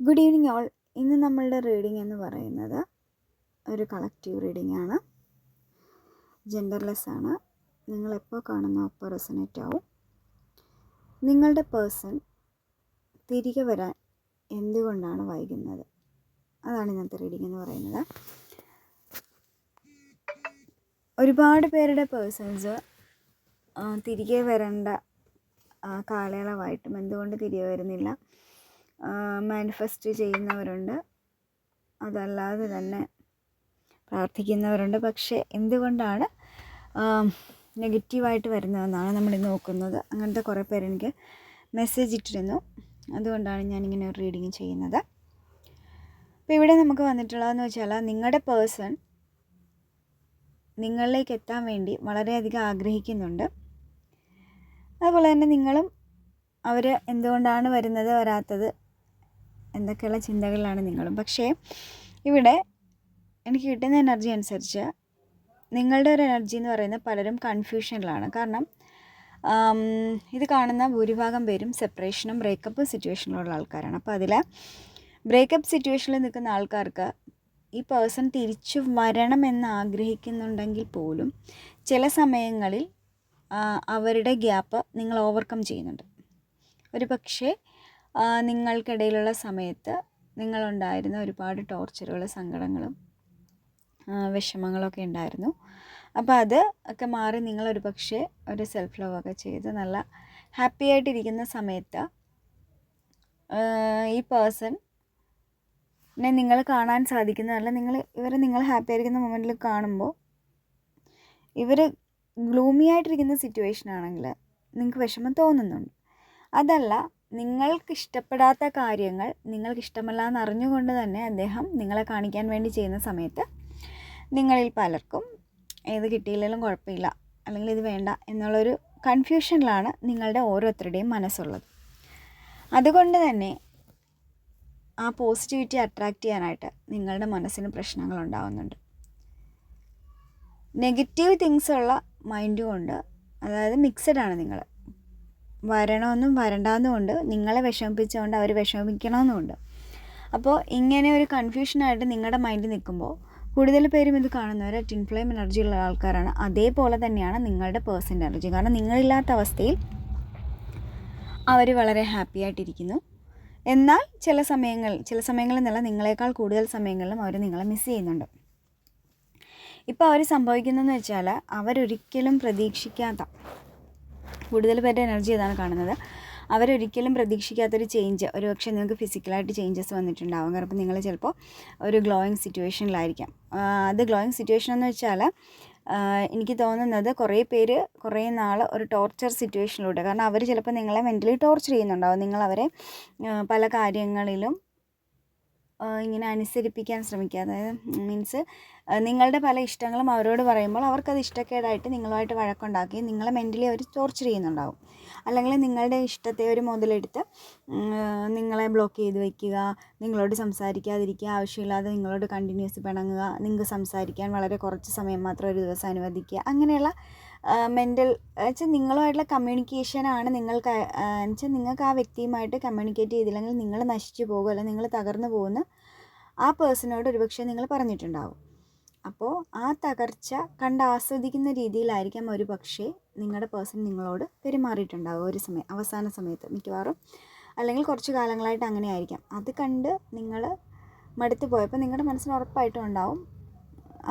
Good evening all. ഇന്ന് നമ്മളുടെ reading എന്ന് പറയുന്നത് ഒരു കളക്റ്റീവ് റീഡിംഗ് ആണ്. ജെൻഡർലെസ് ആണ്. നിങ്ങളെപ്പോൾ കാണുന്ന അപ്പോൾ റെസനേറ്റ് ആവും. നിങ്ങളുടെ പേഴ്സൺ തിരികെ വരാൻ എന്തുകൊണ്ടാണ് വൈകുന്നത്? അതാണ് ഇന്നത്തെ റീഡിംഗ് എന്ന് പറയുന്നത്. ഒരുപാട് പേരുടെ പേഴ്സൺസ് തിരികെ വരേണ്ട കാലയളവായിട്ടും എന്തുകൊണ്ട് തിരികെ വരുന്നില്ല മാനിഫെസ്റ്റ് ചെയ്യുന്നവരുണ്ട്, അതല്ലാതെ തന്നെ പ്രാർത്ഥിക്കുന്നവരുണ്ട്. പക്ഷേ എന്തുകൊണ്ടാണ് നെഗറ്റീവായിട്ട് വരുന്നതെന്നാണ് നമ്മളിന്ന് നോക്കുന്നത്. അങ്ങനത്തെ കുറേ പേര് എനിക്ക് മെസ്സേജ് ഇട്ടിരുന്നു. അതുകൊണ്ടാണ് ഞാനിങ്ങനെ ഒരു റീഡിങ് ചെയ്യുന്നത്. അപ്പോൾ ഇവിടെ നമുക്ക് വന്നിട്ടുള്ളതെന്ന് വെച്ചാൽ, നിങ്ങളുടെ പേഴ്സൺ നിങ്ങളിലേക്ക് എത്താൻ വേണ്ടി വളരെയധികം ആഗ്രഹിക്കുന്നുണ്ട്. അതുപോലെ തന്നെ നിങ്ങളും അവർ എന്തുകൊണ്ടാണ് വരുന്നത് വരാത്തത് എന്തൊക്കെയുള്ള ചിന്തകളിലാണ് നിങ്ങളും. പക്ഷേ ഇവിടെ എനിക്ക് കിട്ടുന്ന എനർജി അനുസരിച്ച് നിങ്ങളുടെ ഒരു എനർജി എന്ന് പറയുന്നത് പലരും കൺഫ്യൂഷനിലാണ്. കാരണം ഇത് കാണുന്ന ഭൂരിഭാഗം പേരും സെപ്പറേഷനും ബ്രേക്കപ്പ് സിറ്റുവേഷനിലുള്ള ആൾക്കാരാണ്. അപ്പോൾ അതിൽ ബ്രേക്കപ്പ് സിറ്റുവേഷനിൽ നിൽക്കുന്ന ആൾക്കാർക്ക് ഈ പേഴ്സൺ തിരിച്ചു വരണമെന്ന് ആഗ്രഹിക്കുന്നുണ്ടെങ്കിൽ പോലും ചില സമയങ്ങളിൽ അവരുടെ ഗ്യാപ്പ് നിങ്ങൾ ഓവർകം ചെയ്യുന്നുണ്ട്. ഒരു പക്ഷേ നിങ്ങൾക്കിടയിലുള്ള സമയത്ത് നിങ്ങളുണ്ടായിരുന്ന ഒരുപാട് ടോർച്ചറുകളും സങ്കടങ്ങളും വിഷമങ്ങളൊക്കെ ഉണ്ടായിരുന്നു. അപ്പോൾ അത് ഒക്കെ മാറി നിങ്ങളൊരു പക്ഷേ ഒരു സെൽഫ് ലവ് ഒക്കെ ചെയ്ത് നല്ല ഹാപ്പി ആയിട്ടിരിക്കുന്ന സമയത്ത് ഈ പേഴ്സണിനെ നിങ്ങൾ കാണാൻ സാധിക്കുന്നതല്ല. നിങ്ങൾ ഹാപ്പി ആയിരിക്കുന്ന മൊമെൻറ്റിൽ കാണുമ്പോൾ ഇവർ ഗ്ലൂമി ആയിട്ടിരിക്കുന്ന സിറ്റുവേഷൻ ആണെങ്കിൽ നിങ്ങൾക്ക് വിഷമം തോന്നുന്നുണ്ട്. അതല്ല, നിങ്ങൾക്ക് ഇഷ്ടപ്പെടാത്ത കാര്യങ്ങൾ നിങ്ങൾക്ക് ഇഷ്ടമല്ല എന്നറിഞ്ഞുകൊണ്ട് തന്നെ അദ്ദേഹം നിങ്ങളെ കാണിക്കാൻ വേണ്ടി ചെയ്യുന്ന സമയത്ത് നിങ്ങളിൽ പലർക്കും ഏത് കിട്ടിയില്ലെങ്കിലും കുഴപ്പമില്ല, അല്ലെങ്കിൽ ഇത് വേണ്ട എന്നുള്ളൊരു കൺഫ്യൂഷനിലാണ് നിങ്ങളുടെ ഓരോരുത്തരുടെയും മനസ്സുള്ളത്. അതുകൊണ്ട് തന്നെ ആ പോസിറ്റിവിറ്റി അട്രാക്റ്റ് ചെയ്യാനായിട്ട് നിങ്ങളുടെ മനസ്സിന് പ്രശ്നങ്ങൾ ഉണ്ടാകുന്നുണ്ട്. നെഗറ്റീവ് തിങ്സ് ഉള്ള മൈൻഡ് കൊണ്ട്, അതായത് മിക്സഡ് ആണ്. നിങ്ങൾ വരണമെന്നും വരണ്ടാന്നുമുണ്ട്, നിങ്ങളെ വിഷമിപ്പിച്ചുകൊണ്ട് അവർ വിഷമിക്കണമെന്നുമുണ്ട്. അപ്പോൾ ഇങ്ങനെ ഒരു കൺഫ്യൂഷനായിട്ട് നിങ്ങളുടെ മൈൻഡിൽ നിൽക്കുമ്പോൾ കൂടുതൽ പേരും ഇത് കാണുന്നവർ ട്വിൻ ഫ്ലെയിം എനർജി ഉള്ള ആൾക്കാരാണ്. അതേപോലെ തന്നെയാണ് നിങ്ങളുടെ പേഴ്സൻ്റെ എനർജി. കാരണം നിങ്ങളില്ലാത്ത അവസ്ഥയിൽ അവർ വളരെ ഹാപ്പി ആയിട്ടിരിക്കുന്നു. എന്നാൽ ചില സമയങ്ങളിൽ നിന്നല്ല, നിങ്ങളെക്കാൾ കൂടുതൽ സമയങ്ങളിലും അവർ നിങ്ങളെ മിസ് ചെയ്യുന്നുണ്ട്. ഇപ്പോൾ അവർ സംഭവിക്കുന്നതെന്ന് വെച്ചാൽ, അവരൊരിക്കലും പ്രതീക്ഷിക്കാത്ത, കൂടുതൽ പേരുടെ എനർജി ഇതാണ് കാണുന്നത്, അവരൊരിക്കലും പ്രതീക്ഷിക്കാത്തൊരു ചേഞ്ച്, ഒരു പക്ഷേ നിങ്ങൾക്ക് ഫിസിക്കലായിട്ട് ചേഞ്ചസ് വന്നിട്ടുണ്ടാകും. കാരണം നിങ്ങൾ ചിലപ്പോൾ ഒരു ഗ്ലോയിങ് സിറ്റുവേഷനിലായിരിക്കാം. അത് ഗ്ലോയിങ് സിറ്റുവേഷൻ എന്ന് വെച്ചാൽ എനിക്ക് തോന്നുന്നത് കുറേ പേര് കുറേ നാൾ ഒരു ടോർച്ചർ സിറ്റുവേഷനിലൂടെ, കാരണം അവർ ചിലപ്പോൾ നിങ്ങളെ മെൻ്റലി ടോർച്ചർ ചെയ്യുന്നുണ്ടാകും. നിങ്ങളവരെ പല കാര്യങ്ങളിലും ഇങ്ങനെ അനുസരിപ്പിക്കാൻ ശ്രമിക്കുക. അതായത് മീൻസ് നിങ്ങളുടെ പല ഇഷ്ടങ്ങളും അവരോട് പറയുമ്പോൾ അവർക്കത് ഇഷ്ടക്കേടായിട്ട് നിങ്ങളുമായിട്ട് വഴക്കുണ്ടാക്കി നിങ്ങളെ മെൻ്റലി അവർ ടോർച്ചർ ചെയ്യുന്നുണ്ടാവും. അല്ലെങ്കിൽ നിങ്ങളുടെ ഇഷ്ടത്തെ ഒരു മുതലെടുത്ത് നിങ്ങളെ ബ്ലോക്ക് ചെയ്ത് വയ്ക്കുക, നിങ്ങളോട് സംസാരിക്കാതിരിക്കുക, ആവശ്യമില്ലാതെ നിങ്ങളോട് കണ്ടിന്യൂസ് പിണങ്ങുക, നിങ്ങൾക്ക് സംസാരിക്കാൻ വളരെ കുറച്ച് സമയം മാത്രം ഒരു ദിവസം അനുവദിക്കുക, അങ്ങനെയുള്ള മെൻ്റൽ വെച്ചാൽ നിങ്ങളുമായിട്ടുള്ള കമ്മ്യൂണിക്കേഷനാണ് നിങ്ങൾക്ക് ആ വ്യക്തിയുമായിട്ട് കമ്മ്യൂണിക്കേറ്റ് ചെയ്തില്ലെങ്കിൽ നിങ്ങൾ നശിച്ചു പോകും, അല്ലെങ്കിൽ നിങ്ങൾ തകർന്നു പോകുന്ന ആ പേഴ്സണോട് ഒരുപക്ഷെ നിങ്ങൾ പറഞ്ഞിട്ടുണ്ടാവും. അപ്പോൾ ആ തകർച്ച കണ്ട് ആസ്വദിക്കുന്ന രീതിയിലായിരിക്കാം ഒരു പക്ഷേ നിങ്ങളുടെ പേഴ്സൺ നിങ്ങളോട് പെരുമാറിയിട്ടുണ്ടാവും ഒരു അവസാന സമയത്ത് മിക്കവാറും, അല്ലെങ്കിൽ കുറച്ച് കാലങ്ങളായിട്ട് അങ്ങനെ ആയിരിക്കാം. അത് കണ്ട് നിങ്ങൾ മടുത്തു പോയപ്പോൾ നിങ്ങളുടെ മനസ്സിന് ഉറപ്പായിട്ടും ഉണ്ടാവും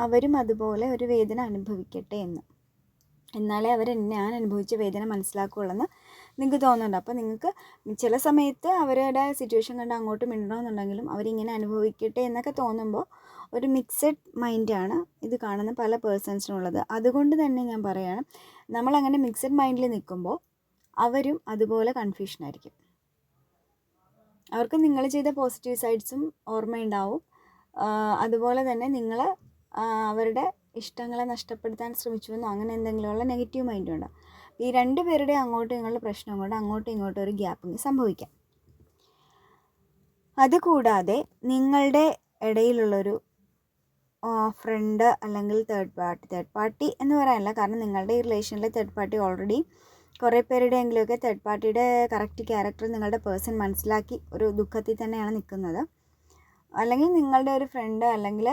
അവരും അതുപോലെ ഒരു വേദന അനുഭവിക്കട്ടെ എന്ന്. എന്നാലേ ഞാൻ അനുഭവിച്ച വേദന മനസ്സിലാക്കുകയുള്ളെന്ന് നിങ്ങൾക്ക് തോന്നുന്നുണ്ട്. അപ്പോൾ നിങ്ങൾക്ക് ചില സമയത്ത് അവരുടെ സിറ്റുവേഷൻ കണ്ട് അങ്ങോട്ട് മിണ്ടണമെന്നുണ്ടെങ്കിലും അവരിങ്ങനെ അനുഭവിക്കട്ടെ എന്നൊക്കെ തോന്നുമ്പോൾ ഒരു മിക്സഡ് മൈൻഡാണ് ഇത് കാണുന്ന പല പേഴ്സൺസിനുള്ളത്. അതുകൊണ്ട് തന്നെ ഞാൻ പറയുകയാണ്, നമ്മളങ്ങനെ മിക്സഡ് മൈൻഡിൽ നിൽക്കുമ്പോൾ അവരും അതുപോലെ കൺഫ്യൂഷനായിരിക്കും. അവർക്ക് നിങ്ങൾ ചെയ്ത പോസിറ്റീവ് സൈഡ്സും ഓർമ്മയുണ്ടാവും. അതുപോലെ തന്നെ നിങ്ങൾ അവരുടെ ഇഷ്ടങ്ങളെ നഷ്ടപ്പെടുത്താൻ ശ്രമിച്ചുവെന്നോ അങ്ങനെ എന്തെങ്കിലുമുള്ള നെഗറ്റീവ് മൈൻഡും ഉണ്ടാവും. ഈ രണ്ട് പേരുടെ അങ്ങോട്ടും ഇങ്ങോട്ടുള്ള പ്രശ്നം കൊണ്ട് അങ്ങോട്ടും ഇങ്ങോട്ടും ഒരു ഗ്യാപ്പിങ് സംഭവിക്കാം. അതുകൂടാതെ നിങ്ങളുടെ ഇടയിലുള്ളൊരു ഫ്രണ്ട് അല്ലെങ്കിൽ തേർഡ് പാർട്ടി എന്ന് പറയാനില്ല, കാരണം നിങ്ങളുടെ ഈ റിലേഷനിലെ തേർഡ് പാർട്ടി ഓൾറെഡി കുറേ പേരുടെയെങ്കിലുമൊക്കെ തേർഡ് പാർട്ടിയുടെ കറക്റ്റ് ക്യാരക്ടർ നിങ്ങളുടെ പേഴ്സൺ മനസ്സിലാക്കി ഒരു ദുഃഖത്തിൽ തന്നെയാണ് നിൽക്കുന്നത്. അല്ലെങ്കിൽ നിങ്ങളുടെ ഒരു ഫ്രണ്ട് അല്ലെങ്കിൽ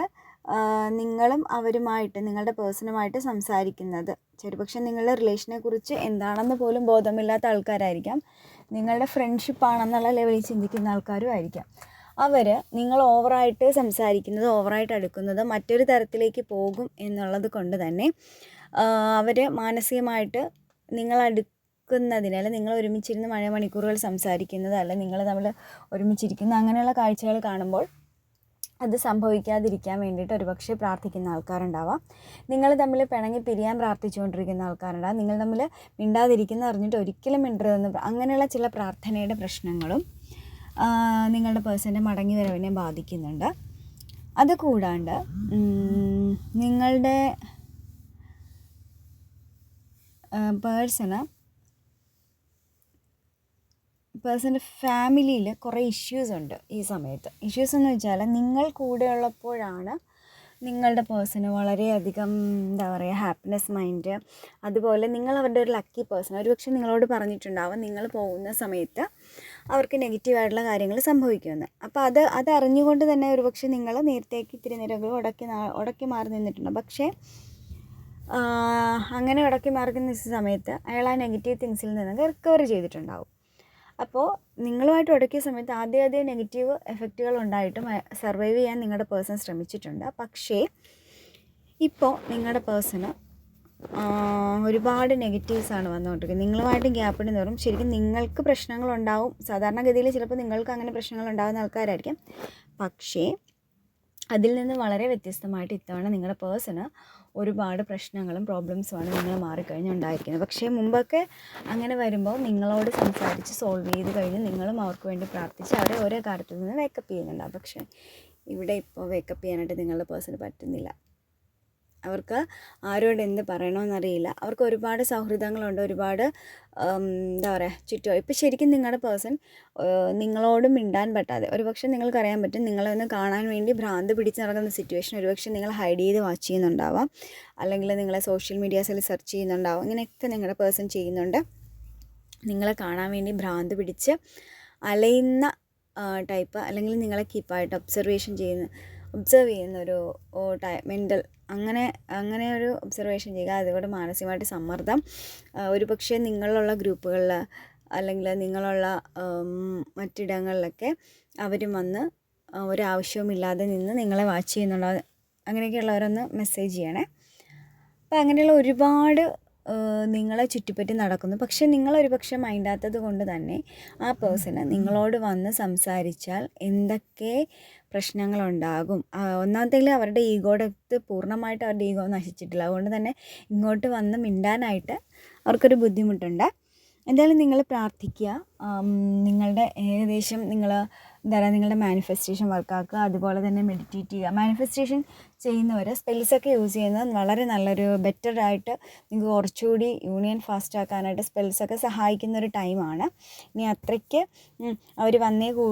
നിങ്ങളും അവരുമായിട്ട് നിങ്ങളുടെ പേഴ്സണുമായിട്ട് സംസാരിക്കുന്നത് ചെറുപക്ഷെ നിങ്ങളുടെ റിലേഷനെ കുറിച്ച് എന്താണെന്ന് പോലും ബോധമില്ലാത്ത ആൾക്കാരായിരിക്കാം. നിങ്ങളുടെ ഫ്രണ്ട്ഷിപ്പാണെന്നുള്ള ലെവലിൽ ചിന്തിക്കുന്ന ആൾക്കാരും ആയിരിക്കാം. അവർ നിങ്ങൾ ഓവറായിട്ട് സംസാരിക്കുന്നത്, ഓവറായിട്ട് അടുക്കുന്നത് മറ്റൊരു തരത്തിലേക്ക് പോകും എന്നുള്ളത് കൊണ്ട് തന്നെ അവർ മാനസികമായിട്ട് നിങ്ങൾ അടുക്കുന്നതിന്, അല്ലെങ്കിൽ നിങ്ങൾ ഒരുമിച്ചിരുന്ന് മണിക്കൂറുകൾ സംസാരിക്കുന്നത്, അല്ലെങ്കിൽ നിങ്ങൾ തമ്മിൽ ഒരുമിച്ചിരിക്കുന്ന അങ്ങനെയുള്ള കാഴ്ചകൾ കാണുമ്പോൾ അത് സംഭവിക്കാതിരിക്കാൻ വേണ്ടിയിട്ട് ഒരുപക്ഷെ പ്രാർത്ഥിക്കുന്ന ആൾക്കാരുണ്ടാവാം. നിങ്ങൾ തമ്മിൽ പിണങ്ങി പിരിയാൻ പ്രാർത്ഥിച്ചുകൊണ്ടിരിക്കുന്ന ആൾക്കാരുണ്ടാവും. നിങ്ങൾ തമ്മിൽ മിണ്ടാതിരിക്കുന്ന അറിഞ്ഞിട്ട് ഒരിക്കലും മിണ്ടരുതെന്ന് അങ്ങനെയുള്ള ചില പ്രാർത്ഥനയുടെ പ്രശ്നങ്ങളും നിങ്ങളുടെ പേഴ്സൻ്റെ മടങ്ങി വരവിനെ ബാധിക്കുന്നുണ്ട്. അതുകൂടാണ്ട് നിങ്ങളുടെ പേഴ്സൻ്റെ ഫാമിലിയിൽ കുറേ ഇഷ്യൂസ് ഉണ്ട് ഈ സമയത്ത്. ഇഷ്യൂസ് എന്ന് വെച്ചാൽ നിങ്ങൾ കൂടെ ഉള്ളപ്പോഴാണ് നിങ്ങളുടെ പേഴ്സണ് വളരെയധികം എന്താ പറയുക ഹാപ്പിനെസ് മൈൻഡ്. അതുപോലെ നിങ്ങൾ അവരുടെ ഒരു ലക്കി പേഴ്സൺ. ഒരുപക്ഷെ നിങ്ങളോട് പറഞ്ഞിട്ടുണ്ടാവും നിങ്ങൾ പോകുന്ന സമയത്ത് അവർക്ക് നെഗറ്റീവായിട്ടുള്ള കാര്യങ്ങൾ സംഭവിക്കുമെന്ന്. അപ്പോൾ അത് അറിഞ്ഞുകൊണ്ട് തന്നെ ഒരുപക്ഷെ നിങ്ങൾ നേരത്തേക്ക് ഇത്തിരി നേരങ്ങൾ ഉടക്കി മാറി നിന്നിട്ടുണ്ട്. പക്ഷേ അങ്ങനെ ഉടക്കി മാറി നിന്ന സമയത്ത് അയാൾ ആ നെഗറ്റീവ് തിങ്സിൽ നിന്നൊക്കെ റിക്കവർ ചെയ്തിട്ടുണ്ടാവും. അപ്പോൾ നിങ്ങളുമായിട്ട് ഉടക്കിയ സമയത്ത് ആദ്യം നെഗറ്റീവ് എഫക്റ്റുകൾ ഉണ്ടായിട്ടും സർവൈവ് ചെയ്യാൻ നിങ്ങളുടെ പേഴ്സൺ ശ്രമിച്ചിട്ടുണ്ട്. പക്ഷേ ഇപ്പോൾ നിങ്ങളുടെ പേഴ്സണ് ഒരുപാട് നെഗറ്റീവ്സാണ് വന്നുകൊണ്ടിരിക്കുന്നത്. നിങ്ങളുമായിട്ട് ഗ്യാപ്പിന് തോറും ശരിക്കും നിങ്ങൾക്ക് പ്രശ്നങ്ങളുണ്ടാവും. സാധാരണഗതിയിൽ ചിലപ്പോൾ നിങ്ങൾക്ക് അങ്ങനെ പ്രശ്നങ്ങളുണ്ടാകുന്ന ആൾക്കാരായിരിക്കും. പക്ഷേ അതിൽ നിന്ന് വളരെ വ്യത്യസ്തമായിട്ട് ഇത്തവണ നിങ്ങളുടെ പേഴ്സണ് ഒരുപാട് പ്രശ്നങ്ങളും പ്രോബ്ലംസുമാണ് നിങ്ങൾ മാറിക്കഴിഞ്ഞുണ്ടായിരിക്കുന്നത്. പക്ഷേ മുമ്പൊക്കെ അങ്ങനെ വരുമ്പോൾ നിങ്ങളോട് സംസാരിച്ച് സോൾവ് ചെയ്ത് കഴിഞ്ഞ് നിങ്ങളും അവർക്ക് വേണ്ടി പ്രാർത്ഥിച്ച് അവരെ ഓരോ കാര്യത്തിൽ നിന്ന് വേക്കപ്പ് ചെയ്യുന്നുണ്ടാവും. പക്ഷേ ഇവിടെ ഇപ്പോൾ വേക്കപ്പ് ചെയ്യാനായിട്ട് നിങ്ങളുടെ പേഴ്സണ് പറ്റുന്നില്ല. അവർക്ക് ആരോട് എന്ത് പറയണമെന്നറിയില്ല. അവർക്ക് ഒരുപാട് സൗഹൃദങ്ങളുണ്ട്, ഒരുപാട് എന്താ പറയുക ചുറ്റും. ഇപ്പോൾ ശരിക്കും നിങ്ങളുടെ പേഴ്സൺ നിങ്ങളോട് മിണ്ടാൻ പറ്റാതെ, ഒരുപക്ഷെ നിങ്ങൾക്കറിയാൻ പറ്റും നിങ്ങളൊന്ന് കാണാൻ വേണ്ടി ഭ്രാന്ത് പിടിച്ച് നടക്കുന്ന സിറ്റുവേഷൻ ഒരുപക്ഷെ നിങ്ങൾ ഹൈഡ് ചെയ്ത് വാച്ച് ചെയ്യുന്നുണ്ടാവാം, അല്ലെങ്കിൽ നിങ്ങളെ സോഷ്യൽ മീഡിയാസിൽ സെർച്ച് ചെയ്യുന്നുണ്ടാവും. ഇങ്ങനെയൊക്കെ നിങ്ങളുടെ പേഴ്സൺ ചെയ്യുന്നുണ്ട്. നിങ്ങളെ കാണാൻ വേണ്ടി ഭ്രാന്ത് പിടിച്ച് അലയുന്ന ടൈപ്പ്, അല്ലെങ്കിൽ നിങ്ങളെ കീപ്പായിട്ട് ഒബ്സർവ് ചെയ്യുന്ന ഒരു മെൻ്റൽ അങ്ങനെ ഒരു ഒബ്സർവേഷൻ ചെയ്യുക. അതുകൊണ്ട് മാനസികമായിട്ട് സമ്മർദ്ദം, ഒരുപക്ഷെ നിങ്ങളുള്ള ഗ്രൂപ്പുകളിൽ അല്ലെങ്കിൽ നിങ്ങളുള്ള മറ്റിടങ്ങളിലൊക്കെ അവരും വന്ന് ഒരാവശ്യവുമില്ലാതെ നിന്ന് നിങ്ങളെ വാച്ച് ചെയ്യുന്നുണ്ടാവും. അങ്ങനെയൊക്കെയുള്ളവരൊന്ന് മെസ്സേജ് ചെയ്യണേ. അപ്പോൾ അങ്ങനെയുള്ള ഒരുപാട് നിങ്ങളെ ചുറ്റിപ്പറ്റി നടക്കുന്നു. പക്ഷെ നിങ്ങളൊരു പക്ഷേ മൈൻഡാത്തത് കൊണ്ട് തന്നെ ആ പേഴ്സണ് നിങ്ങളോട് വന്ന് സംസാരിച്ചാൽ എന്തൊക്കെ പ്രശ്നങ്ങളുണ്ടാകും. ഒന്നാമത്തേൽ അവരുടെ ഈഗോയുടെ പൂർണ്ണമായിട്ട് അവരുടെ ഈഗോ നശിച്ചിട്ടില്ല. അതുകൊണ്ട് തന്നെ ഇങ്ങോട്ട് വന്ന് മിണ്ടാനായിട്ട് അവർക്കൊരു ബുദ്ധിമുട്ടുണ്ട്. എന്തായാലും നിങ്ങൾ പ്രാർത്ഥിക്കുക. നിങ്ങളുടെ ഏകദേശം നിങ്ങളുടെ മാനിഫെസ്റ്റേഷൻ വർക്കാക്കുക. അതുപോലെ തന്നെ മെഡിറ്റേറ്റ് ചെയ്യുക. മാനിഫെസ്റ്റേഷൻ ചെയ്യുന്നവർ സ്പെൽസൊക്കെ യൂസ് ചെയ്യുന്നത് വളരെ നല്ലൊരു ബെറ്ററായിട്ട് നിങ്ങൾക്ക് കുറച്ചുകൂടി യൂണിയൻ ഫാസ്റ്റ് ആക്കാനായിട്ട് സ്പെൽസൊക്കെ സഹായിക്കുന്ന ഒരു ടൈമാണ്. ഇനി അത്രയ്ക്ക് അവർ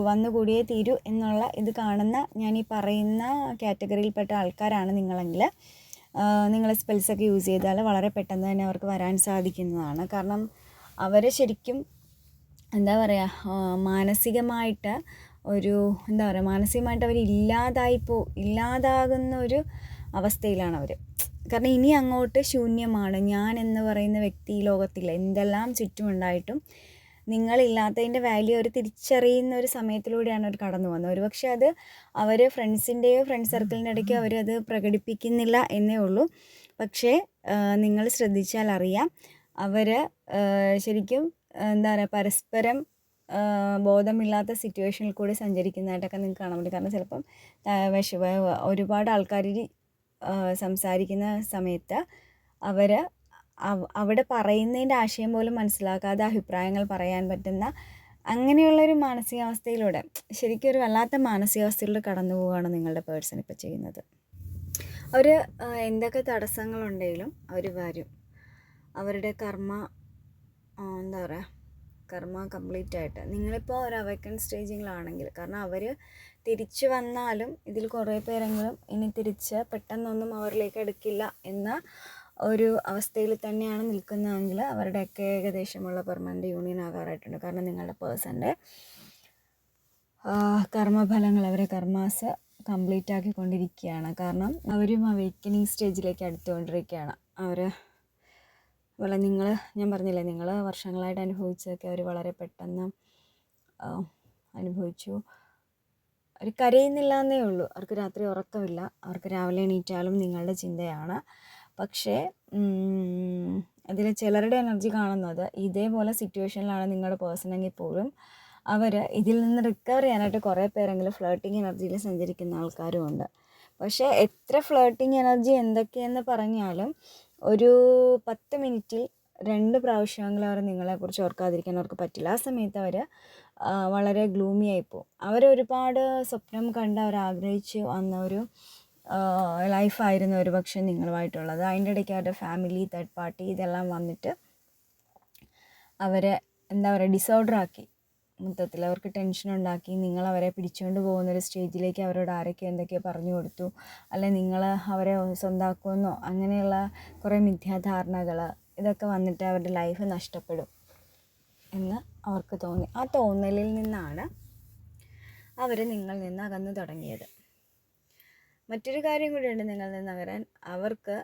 വന്നു കൂടിയേ തീരൂ എന്നുള്ള ഇത് കാണുന്ന ഞാൻ ഈ പറയുന്ന കാറ്റഗറിയിൽപ്പെട്ട ആൾക്കാരാണ് നിങ്ങളെങ്കിൽ നിങ്ങൾ സ്പെൽസൊക്കെ യൂസ് ചെയ്താൽ വളരെ പെട്ടെന്ന് തന്നെ അവർക്ക് വരാൻ സാധിക്കുന്നതാണ്. കാരണം അവർ ശരിക്കും എന്താ പറയുക മാനസികമായിട്ട് അവർ ഇല്ലാതാകുന്ന ഒരു അവസ്ഥയിലാണ് അവർ. കാരണം ഇനി അങ്ങോട്ട് ശൂന്യമാണ്. ഞാൻ എന്ന് പറയുന്ന വ്യക്തി ഈ ലോകത്തില്ല. എന്തെല്ലാം ചുറ്റുമുണ്ടായിട്ടും നിങ്ങളില്ലാത്തതിൻ്റെ വാല്യൂ അവർ തിരിച്ചറിയുന്ന ഒരു സമയത്തിലൂടെയാണ് അവർ കടന്നു പോകുന്നത്. ഒരുപക്ഷെ അത് അവർ ഫ്രണ്ട് സർക്കിളിൻ്റെ ഇടയ്ക്ക് അവരത് പ്രകടിപ്പിക്കുന്നില്ല എന്നേ ഉള്ളൂ. പക്ഷേ നിങ്ങൾ ശ്രദ്ധിച്ചാൽ അറിയാം അവർ ശരിക്കും എന്താ പറയുക പരസ്പരം ബോധമില്ലാത്ത സിറ്റുവേഷനിൽ കൂടി സഞ്ചരിക്കുന്നതായിട്ടൊക്കെ നിങ്ങൾക്ക് കാണാൻ പറ്റും. കാരണം ചിലപ്പം ഒരുപാട് ആൾക്കാർ സംസാരിക്കുന്ന സമയത്ത് അവർ അവിടെ പറയുന്നതിൻ്റെ ആശയം പോലും മനസ്സിലാക്കാതെ അഭിപ്രായങ്ങൾ പറയാൻ പറ്റുന്ന അങ്ങനെയുള്ളൊരു മാനസികാവസ്ഥയിലൂടെ ശരിക്കും ഒരു വല്ലാത്ത മാനസികാവസ്ഥയിലൂടെ കടന്നു പോവുകയാണ് നിങ്ങളുടെ പേഴ്സൺ ഇപ്പോൾ ചെയ്യുന്നത്. അവർ എന്തൊക്കെ തടസ്സങ്ങളുണ്ടെങ്കിലും അവർ വരും. അവരുടെ കർമ്മ കംപ്ലീറ്റ് ആയിട്ട് നിങ്ങളിപ്പോൾ ഒരു അവൈക്കൺ സ്റ്റേജിലാണെങ്കിൽ, കാരണം അവർ തിരിച്ചു വന്നാലും ഇതിൽ കുറേ പേരെങ്കിലും ഇനി തിരിച്ച് പെട്ടെന്നൊന്നും അവരിലേക്ക് എടുക്കില്ല എന്ന ഒരു അവസ്ഥയിൽ തന്നെയാണ് നിൽക്കുന്നതെങ്കിൽ അവരുടെയൊക്കെ ഏകദേശമുള്ള പെർമനൻറ്റ് യൂണിയൻ ആകാറായിട്ടുണ്ട്. കാരണം നിങ്ങളുടെ പേഴ്സൻ്റെ കർമ്മഫലങ്ങൾ, അവരെ കർമാസ് കംപ്ലീറ്റ് ആക്കിക്കൊണ്ടിരിക്കുകയാണ്. കാരണം അവരും അവേക്കനിങ് സ്റ്റേജിലേക്ക് അടുത്തുകൊണ്ടിരിക്കുകയാണ്. അവർ ഞാൻ പറഞ്ഞില്ലേ, നിങ്ങൾ വർഷങ്ങളായിട്ട് അനുഭവിച്ചതൊക്കെ അവർ വളരെ പെട്ടെന്ന് അനുഭവിച്ചു. അവർ കരയുന്നില്ല എന്നേ ഉള്ളൂ. അവർക്ക് രാത്രി ഉറക്കമില്ല. അവർക്ക് രാവിലെ എണീറ്റാലും നിങ്ങളുടെ ചിന്തയാണ്. പക്ഷേ അതിൽ ചിലരുടെ എനർജി കാണുന്നത് ഇതേപോലെ സിറ്റുവേഷനിലാണ് നിങ്ങളുടെ പേഴ്സണെങ്കിൽ പോലും അവർ ഇതിൽ നിന്ന് റിക്കവർ ചെയ്യാനായിട്ട് കുറേ പേരെങ്കിലും ഫ്ലേട്ടിങ് എനർജിയിൽ സഞ്ചരിക്കുന്ന ആൾക്കാരുമുണ്ട്. പക്ഷേ എത്ര ഫ്ലേട്ടിങ് എനർജി എന്തൊക്കെയെന്ന് പറഞ്ഞാലും ഒരു 10 മിനിറ്റിൽ 2 പ്രാവശ്യമെങ്കിലും അവർ നിങ്ങളെക്കുറിച്ച് ഓർക്കാതിരിക്കാൻ അവർക്ക് പറ്റില്ല. ആ സമയത്ത് അവർ വളരെ ഗ്ലൂമി ആയിപ്പോവും. അവരൊരുപാട് സ്വപ്നം കണ്ട് അവരാഗ്രഹിച്ച് വന്ന ഒരു ലൈഫായിരുന്നു ഒരു പക്ഷേ നിങ്ങളുമായിട്ടുള്ളത്. അതിൻ്റെ ഇടയ്ക്ക് അവരുടെ ഫാമിലി, തേർഡ് പാർട്ടി ഇതെല്ലാം വന്നിട്ട് അവരെ ഡിസോർഡർ ആക്കി. മൊത്തത്തിൽ അവർക്ക് ടെൻഷൻ ഉണ്ടാക്കി. നിങ്ങളവരെ പിടിച്ചുകൊണ്ട് പോകുന്നൊരു സ്റ്റേജിലേക്ക് അവരോട് ആരൊക്കെ എന്തൊക്കെയോ പറഞ്ഞു കൊടുത്തു, അല്ലെങ്കിൽ നിങ്ങൾ അവരെ സ്വന്തമാക്കുമെന്നോ അങ്ങനെയുള്ള കുറേ മിഥ്യാധാരണകൾ ഇതൊക്കെ വന്നിട്ട് അവരുടെ ലൈഫ് നഷ്ടപ്പെടും എന്ന് അവർക്ക് തോന്നി. ആ തോന്നലിൽ നിന്നാണ് അവർ നിങ്ങളിൽ നിന്ന് അകന്നു തുടങ്ങിയത്. മറ്റൊരു കാര്യം കൂടിയുണ്ട് നിങ്ങളിൽ നിന്ന് അകരാൻ. അവർക്ക്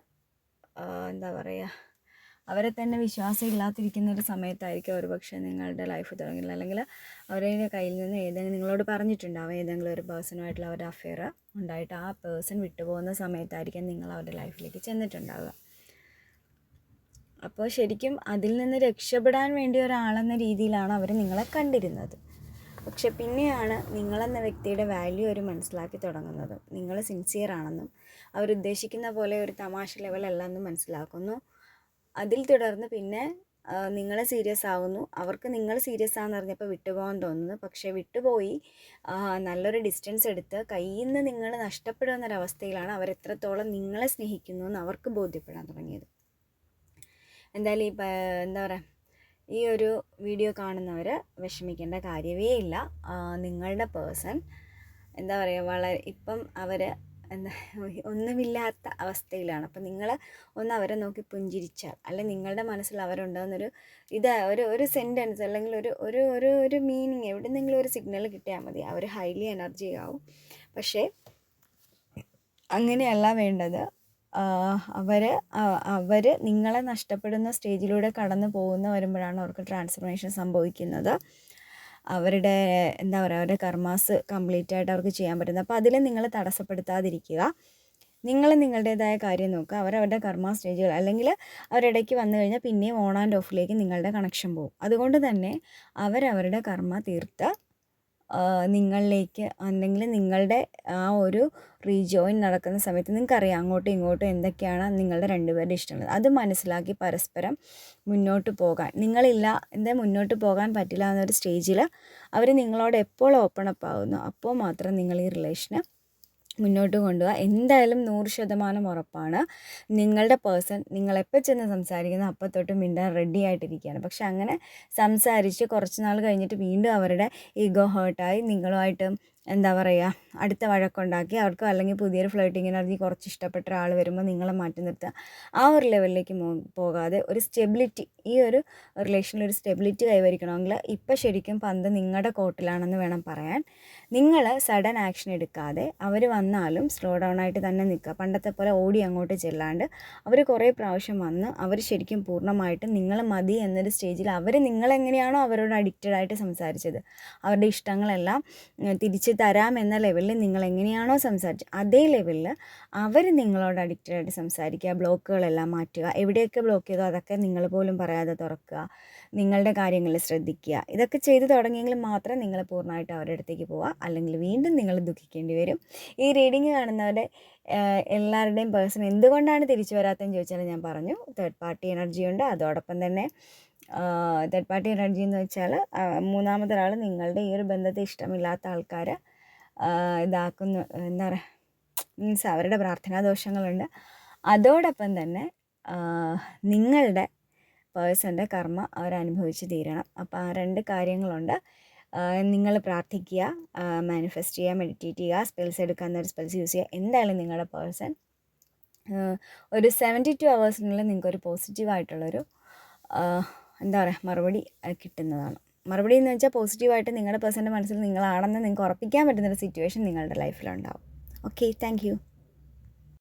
അവരെ തന്നെ വിശ്വാസം ഇല്ലാതിരിക്കുന്ന ഒരു സമയത്തായിരിക്കും ഒരു പക്ഷേ നിങ്ങളുടെ ലൈഫ് തുടങ്ങില്ല. അല്ലെങ്കിൽ അവരുടെ കയ്യിൽ നിന്ന് നിങ്ങളോട് പറഞ്ഞിട്ടുണ്ടാവും ഏതെങ്കിലും ഒരു പേഴ്സണുമായിട്ടുള്ള അവരുടെ അഫെയർ ഉണ്ടായിട്ട് ആ പേഴ്സൺ വിട്ടുപോകുന്ന സമയത്തായിരിക്കും നിങ്ങൾ അവരുടെ ലൈഫിലേക്ക് ചെന്നിട്ടുണ്ടാവുക. അപ്പോൾ ശരിക്കും അതിൽ നിന്ന് രക്ഷപ്പെടാൻ വേണ്ടി ഒരാളെന്ന രീതിയിലാണ് അവർ നിങ്ങളെ കണ്ടിരുന്നത്. പക്ഷെ പിന്നെയാണ് നിങ്ങളെന്ന വ്യക്തിയുടെ വാല്യൂ അവർ മനസ്സിലാക്കി തുടങ്ങുന്നത്. നിങ്ങൾ സിൻസിയർ ആണെന്നും അവരുദ്ദേശിക്കുന്ന പോലെ ഒരു തമാശ ലെവലല്ല എന്നും മനസ്സിലാക്കുന്നു. അതിൽ തുടർന്ന് പിന്നെ നിങ്ങൾ സീരിയസ് ആവുന്നു. അവർക്ക് നിങ്ങൾ സീരിയസ് ആണെന്ന് അറിഞ്ഞപ്പോൾ വിട്ടുപോകാൻ തോന്നുന്നു. പക്ഷേ വിട്ടുപോയി നല്ലൊരു ഡിസ്റ്റൻസ് എടുത്ത് കയ്യിൽ നിന്ന് നിങ്ങൾ നഷ്ടപ്പെടുമെന്നൊരവസ്ഥയിലാണ് അവരെത്രത്തോളം നിങ്ങളെ സ്നേഹിക്കുന്നു എന്ന് അവർക്ക് ബോധ്യപ്പെടാൻ തുടങ്ങിയത്. എന്തായാലും ഈ ഒരു വീഡിയോ കാണുന്നവർ വിഷമിക്കേണ്ട കാര്യമേ ഇല്ല. നിങ്ങളുടെ പേഴ്സൺ വളരെ ഇപ്പം അവർ ഒന്നുമില്ലാത്ത അവസ്ഥയിലാണ്. അപ്പം നിങ്ങൾ ഒന്ന് അവരെ നോക്കി പുഞ്ചിരിച്ചാൽ, അല്ലെങ്കിൽ നിങ്ങളുടെ മനസ്സിൽ അവരുണ്ടോയെന്നൊരു ഒരു സെൻറ്റൻസ് അല്ലെങ്കിൽ ഒരു മീനിങ് എവിടെയെങ്കിലും ഒരു സിഗ്നൽ കിട്ടിയാൽ മതി. അവർ ഹൈലി എനർജി ആവും. പക്ഷേ അങ്ങനെയല്ല വേണ്ടത്. അവർ നിങ്ങളെ നഷ്ടപ്പെടുന്ന സ്റ്റേജിലൂടെ കടന്നു വരുമ്പോഴാണ് അവർക്ക് ട്രാൻസ്ഫർമേഷൻ സംഭവിക്കുന്നത്. അവരുടെ അവരുടെ കർമാസ് കംപ്ലീറ്റ് ആയിട്ട് അവർക്ക് ചെയ്യാൻ പറ്റുന്നത്. അപ്പോൾ അതിൽ നിങ്ങൾ തടസ്സപ്പെടുത്താതിരിക്കുക. നിങ്ങൾ നിങ്ങളുടേതായ കാര്യം നോക്കുക. അവരവരുടെ കർമ്മ സ്റ്റേജുകൾ അല്ലെങ്കിൽ അവരിടയ്ക്ക് വന്നു കഴിഞ്ഞാൽ പിന്നെയും ഓൺ ആൻഡ് ഓഫിലേക്ക് നിങ്ങളുടെ കണക്ഷൻ പോകും. അതുകൊണ്ട് തന്നെ അവരവരുടെ കർമ്മ തീർത്ത് നിങ്ങളിലേക്ക് അല്ലെങ്കിൽ നിങ്ങളുടെ ആ ഒരു റീജോയിൻ നടക്കുന്ന സമയത്ത് നിങ്ങൾക്കറിയാം അങ്ങോട്ടും ഇങ്ങോട്ടും എന്തൊക്കെയാണ് നിങ്ങളുടെ രണ്ടുപേരുടെ ഇഷ്ടമുള്ളത്. അത് മനസ്സിലാക്കി പരസ്പരം മുന്നോട്ട് പോകാൻ മുന്നോട്ട് പോകാൻ പറ്റില്ല എന്നൊരു സ്റ്റേജിൽ അവർ നിങ്ങളോട് എപ്പോൾ ഓപ്പൺ അപ്പ് ആവുന്നു അപ്പോൾ മാത്രം നിങ്ങൾ ഈ റിലേഷന് മുന്നോട്ട് കൊണ്ടുപോകുക. എന്തായാലും 100% ഉറപ്പാണ്. നിങ്ങളുടെ പേഴ്സൺ നിങ്ങളെപ്പോൾ ചെന്ന് സംസാരിക്കുന്ന അപ്പം തൊട്ട് മിണ്ടാൻ റെഡി ആയിട്ടിരിക്കുകയാണ്. പക്ഷെ അങ്ങനെ സംസാരിച്ച് കുറച്ച് നാൾ കഴിഞ്ഞിട്ട് വീണ്ടും അവരുടെ ഈഗോ ഹേർട്ടായി നിങ്ങളുമായിട്ട് അടുത്ത വഴക്കുണ്ടാക്കി അവർക്ക് അല്ലെങ്കിൽ പുതിയൊരു ഫ്ലേട്ടിങ് എനർജി കുറച്ച് ഇഷ്ടപ്പെട്ട ഒരാൾ വരുമ്പോൾ നിങ്ങളെ മാറ്റി നിർത്തുക. ആ ഒരു ലെവലിലേക്ക് പോകാതെ ഒരു സ്റ്റെബിലിറ്റി, ഈ ഒരു റിലേഷനിൽ ഒരു സ്റ്റെബിലിറ്റി കൈവരിക്കണമെങ്കിൽ ഇപ്പം ശരിക്കും പന്ത് നിങ്ങളുടെ കോർട്ടിലാണെന്ന് വേണം പറയാൻ. നിങ്ങൾ സഡൻ ആക്ഷൻ എടുക്കാതെ അവർ വന്നാലും സ്ലോ ഡൗൺ ആയിട്ട് തന്നെ നിൽക്കുക. പണ്ടത്തെ പോലെ ഓടി അങ്ങോട്ട് ചെല്ലാണ്ട് അവർ കുറേ പ്രാവശ്യം വന്ന് അവർ ശരിക്കും പൂർണ്ണമായിട്ട് നിങ്ങൾ മതി എന്നൊരു സ്റ്റേജിൽ അവർ നിങ്ങളെങ്ങനെയാണോ അവരോട് അഡിക്റ്റഡ് ആയിട്ട് സംസാരിച്ചത്, അവരുടെ ഇഷ്ടങ്ങളെല്ലാം തിരിച്ച് തരാം എന്ന ലെവലിൽ നിങ്ങൾ എങ്ങനെയാണോ സംസാരിച്ചത് അതേ ലെവലിൽ അവർ നിങ്ങളോട് അഡിക്റ്റഡ് ആയിട്ട് സംസാരിക്കുക. ബ്ലോക്കുകളെല്ലാം മാറ്റുക. എവിടെയൊക്കെ ബ്ലോക്ക് ചെയ്തോ അതൊക്കെ നിങ്ങൾ പോലും പറയാതെ തുറക്കുക. നിങ്ങളുടെ കാര്യങ്ങളിൽ ശ്രദ്ധിക്കുക. ഇതൊക്കെ ചെയ്തു തുടങ്ങിയെങ്കിൽ മാത്രം നിങ്ങൾ പൂർണ്ണമായിട്ട് അവരുടെ അടുത്തേക്ക് പോവുക. അല്ലെങ്കിൽ വീണ്ടും നിങ്ങൾ ദുഃഖിക്കേണ്ടി വരും. ഈ റീഡിങ് കാണുന്നവരുടെ എല്ലാവരുടെയും പേഴ്സൺ എന്തുകൊണ്ടാണ് തിരിച്ചു വരാത്തതെന്ന് ചോദിച്ചാൽ ഞാൻ പറഞ്ഞു, തേർഡ് പാർട്ടി എനർജി ഉണ്ട്. അതോടൊപ്പം തന്നെ തേർഡ് പാർട്ടി എനർജി എന്ന് വെച്ചാൽ മൂന്നാമതൊരാൾ നിങ്ങളുടെ ഈ ഒരു ബന്ധത്തെ ഇഷ്ടമില്ലാത്ത ആൾക്കാർ ഇതാക്കുന്നു, മീൻസ് അവരുടെ പ്രാർത്ഥനാ ദോഷങ്ങളുണ്ട്. അതോടൊപ്പം തന്നെ നിങ്ങളുടെ പേഴ്സൻ്റെ കർമ്മ അവരനുഭവിച്ച് തീരണം. അപ്പോൾ ആ 2 കാര്യങ്ങളുണ്ട്. നിങ്ങൾ പ്രാർത്ഥിക്കുക, മാനിഫെസ്റ്റ് ചെയ്യുക, മെഡിറ്റേറ്റ് ചെയ്യുക, സ്പെൽസ് എടുക്കുക, എന്നൊരു സ്പെൽസ് യൂസ് ചെയ്യുക. എന്തായാലും നിങ്ങളുടെ പേഴ്സൺ ഒരു 72 അവേഴ്സിനുള്ളിൽ നിങ്ങൾക്കൊരു പോസിറ്റീവായിട്ടുള്ളൊരു എന്താ പറയുക മറുപടി കിട്ടുന്നതാണ്. മറുപടി എന്ന് വെച്ചാൽ പോസിറ്റീവായിട്ട് നിങ്ങളുടെ പേഴ്സൻ്റെ മനസ്സിൽ നിങ്ങളാണെന്ന് നിങ്ങൾക്ക് ഉറപ്പിക്കാൻ പറ്റുന്നൊരു സിറ്റുവേഷൻ നിങ്ങളുടെ ലൈഫിലുണ്ടാവും. Okay, thank you.